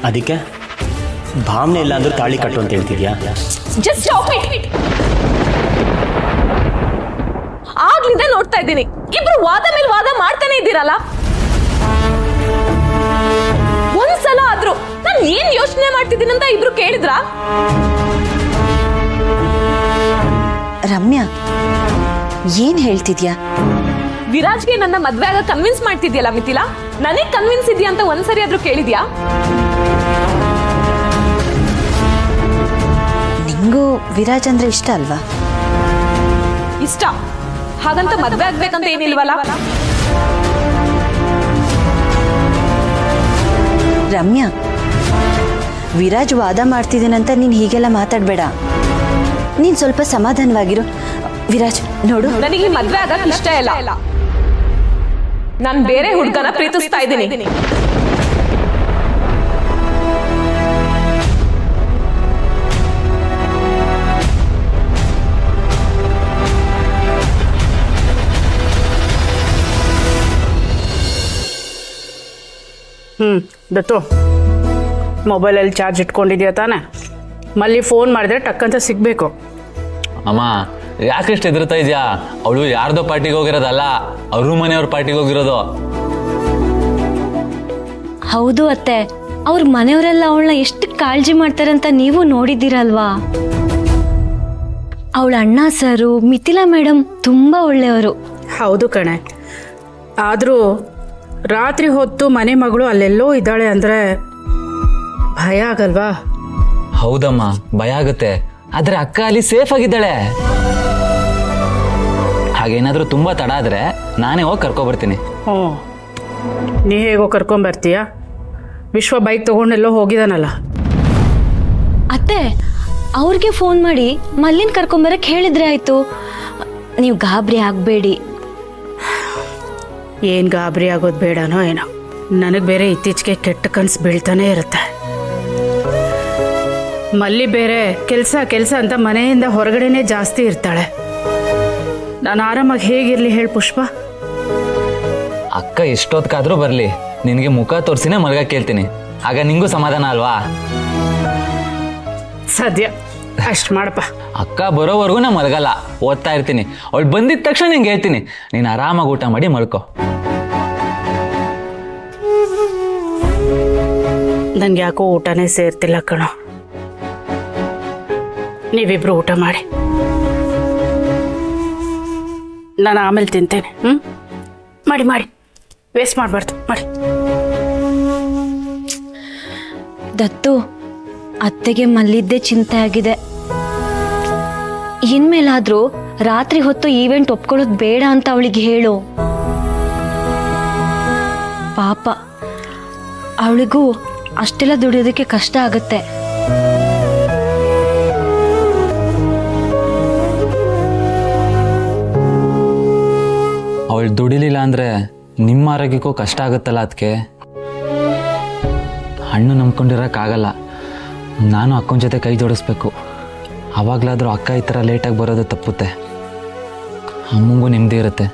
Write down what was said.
ಅದಕ್ಕೆ ಭಾವನೆ ಇಲ್ಲ ಅಂದ್ರೂ ತಾಳಿ ಕಟ್ಟು ಅಂತ ಹೇಳ್ತಿದ್ಯಾ? Just stop it. ಆಗ್ಲಿಂದ ನೋಡ್ತಾ ಇದ್ದೀನಿ, ಇಬ್ರು ವಾದ ಮೇಲೆ ವಾದ ಮಾಡ್ತಾನೆ ಇದ್ದೀರಲ್ಲ. ಒಂದ್ಸಲ ಆದ್ರೂ ನಾನು ಏನ್ ಯೋಚನೆ ಮಾಡ್ತಿದ್ದೀನಿ ಅಂತ ಇಬ್ರು ಕೇಳಿದ್ರಾ? ರಮ್ಯಾ, ಏನ್ ಹೇಳ್ತಿದ್ಯಾ? ವಿರಾಜ್ಗೆ ನನ್ನ ಮದ್ವೆ ಆಗ ಕನ್ವಿನ್ಸ್ ಮಾಡ್ತಿದ್ಯಲ್ಲ ಮಿಥಿಲಾ, ನನಗ್ ಕನ್ವಿನ್ಸ್ ಇದೆಯಾ ಅಂತ ಒಂದ್ಸರಿ ಆದ್ರೂ ಕೇಳಿದ್ಯಾ? ನಿಂಗೂ ವಿರಾಜ್ ಅಂದ್ರೆ ಇಷ್ಟ ಅಲ್ವಾ? ಇಷ್ಟ. ಹಾಗಂತ ಮದ್ವೆ ಆಗ್ಬೇಕಂತ ಏನಿಲ್ವಲ್ಲ. ರಮ್ಯಾ, ವಿರಾಜ್ ವಾದ ಮಾಡ್ತಿದ್ದೀನಂತ ನೀನ್ ಹೀಗೆಲ್ಲ ಮಾತಾಡ್ಬೇಡ. ನೀನ್ ಸ್ವಲ್ಪ ಸಮಾಧಾನವಾಗಿರು. ವಿರಾಜ್ ನೋಡು, ನನಗೆ ಈ ಮದ್ವೆ ಆಗಕ್ ಇಷ್ಟ ಇಲ್ಲ. ನಾನು ಬೇರೆ ಹುಡುಗನ ಪ್ರೀತಿಸ್ತಾ ಇದ್ದೀನಿ. ದತ್ತು, ಮೊಬೈಲಲ್ಲಿ ಚಾರ್ಜ್ ಇಟ್ಕೊಂಡಿದ್ಯಾ ತಾನೆ? ಮಲ್ಲಿ ಫೋನ್ ಮಾಡಿದ್ರೆ ಟಕ್ಕಂತ ಸಿಗಬೇಕು. ಅಮ್ಮ, ಯಾಕಷ್ಟು ಹೆದರ್ತಾ ಇದೆಯಾ? ಅವಳು ಯಾರ್ದೋ ಪಾರ್ಟಿಗೆ ಹೋಗಿರೋದಲ್ಲ, ಅವ್ರ ಮನೆಯವ್ರ ಪಾರ್ಟಿಗೆ ಹೋಗಿರೋದು. ಹೌದು ಅತ್ತೆ, ಅವ್ರ ಮನೆಯವರೆಲ್ಲ ಅವಳನ್ನ ಎಷ್ಟು ಕಾಳಜಿ ಮಾಡ್ತಾರಂತ ನೀವು ನೋಡಿದ್ದೀರಲ್ವಾ? ಅವಳ ಅಣ್ಣ ಸರು, ಮಿಥಿಲಾ ಮೇಡಮ್ ತುಂಬಾ ಒಳ್ಳೆಯವರು. ಹೌದು ಕಣೆ, ಆದರೂ ರಾತ್ರಿ ಹೊತ್ತು ಮನೆ ಮಗಳು ಅಲ್ಲೆಲ್ಲೋ ಇದ್ದಾಳೆ ಅಂದರೆ ಭಯ ಆಗಲ್ವಾ? ಹೌದಮ್ಮ, ಭಯ ಆಗುತ್ತೆ. ಆದ್ರೆ ಅಕ್ಕ ಅಲ್ಲಿ ಸೇಫ್ ಆಗಿದ್ದಾಳೆ. ಹಾಗೇನಾದ್ರೂ ತುಂಬಾ ತಡ ಆದ್ರೆ ನಾನೇ ಹೋಗಿ ಕರ್ಕೊಬರ್ತೀನಿ. ಹ್ಞೂ, ನೀ ಹೇಗೋ ಕರ್ಕೊಂಬರ್ತೀಯ? ವಿಶ್ವ ಬೈಕ್ ತೊಗೊಂಡೆಲ್ಲೋ ಹೋಗಿದಾನಲ್ಲ. ಅತ್ತೆ, ಅವ್ರಿಗೆ ಫೋನ್ ಮಾಡಿ ಮಲ್ಲಿನ್ ಕರ್ಕೊಂಬರಕ್ಕೆ ಹೇಳಿದ್ರೆ ಆಯ್ತು. ನೀವು ಗಾಬರಿ ಆಗಬೇಡಿ. ಏನು ಗಾಬರಿ ಆಗೋದು ಬೇಡನೋ ಏನೋ. ನನಗೆ ಬೇರೆ ಇತ್ತೀಚೆಗೆ ಕೆಟ್ಟ ಕನಸು ಬೀಳ್ತಾನೆ ಇರುತ್ತೆ. ಮಲ್ಲಿ ಬೇರೆ ಕೆಲಸ ಅಂತ ಮನೆಯಿಂದ ಹೊರಗಡೆನೇ ಜಾಸ್ತಿ ಇರ್ತಾಳೆ. ನಾನು ಆರಾಮಾಗಿ ಹೇಗಿರಲಿ ಹೇಳಿ ಪುಷ್ಪ? ಅಕ್ಕ ಎಷ್ಟೊತ್ಕಾದ್ರೂ ಬರ್ಲಿ, ನಿನಗೆ ಮುಖ ತೋರಿಸಿನೇ ಮಲ್ಗ ಕೇಳ್ತೀನಿ. ಆಗ ನಿಂಗೂ ಸಮಾಧಾನ ಅಲ್ವಾ? ಸದ್ಯ ಅಷ್ಟು ಮಾಡಪ್ಪ. ಅಕ್ಕ ಬರೋವರೆಗೂ ನಾ ಮಲಗಲ್ಲ, ಓದ್ತಾ ಇರ್ತೀನಿ. ಅವಳು ಬಂದಿದ ತಕ್ಷಣ ನಿಂಗೆ ಹೇಳ್ತೀನಿ, ನೀನು ಆರಾಮಾಗಿ ಊಟ ಮಾಡಿ ಮಲ್ಕೋ. ನನಗೆ ಯಾಕೋ ಊಟನೇ ಸೇರ್ತಿಲ್ಲ ಕಣೋ. ನೀವಿಬ್ರು ಊಟ ಮಾಡಿ, ನಾನು ಆಮೇಲೆ ತಿಂತೇನೆ. ಮಾಡಿ ವೇಸ್ಟ್ ಮಾಡಬಾರ್ದು, ಮಾಡಿ. ದತ್ತು, ಅತ್ತೆಗೆ ಮಲ್ಲಿದ್ದೇ ಚಿಂತೆ ಆಗಿದೆ. ಇನ್ಮೇಲಾದ್ರೂ ರಾತ್ರಿ ಹೊತ್ತು ಈವೆಂಟ್ ಒಪ್ಕೊಳ್ಳೋದು ಬೇಡ ಅಂತ ಅವಳಿಗೆ ಹೇಳು. ಪಾಪ, ಅವಳಿಗೂ ಅಷ್ಟೆಲ್ಲ ದುಡಿಯೋದಕ್ಕೆ ಕಷ್ಟ ಆಗತ್ತೆ. ಅವಳು ದುಡಿಲಿಲ್ಲ ಅಂದರೆ ನಿಮ್ಮ ಆರೋಗ್ಯಕ್ಕೂ ಕಷ್ಟ ಆಗುತ್ತಲ್ಲ. ಅದಕ್ಕೆ ಹಣ್ಣು ನಂಬ್ಕೊಂಡಿರೋಕ್ಕಾಗಲ್ಲ. ನಾನು ಅಕ್ಕನ ಜೊತೆ ಕೈ ಜೋಡಿಸ್ಬೇಕು. ಆವಾಗಲಾದರೂ ಅಕ್ಕ ಈ ಥರ ಲೇಟಾಗಿ ಬರೋದು ತಪ್ಪುತ್ತೆ. ಅಮ್ಮಂಗೂ ನೆಮ್ಮದಿ ಇರುತ್ತೆ.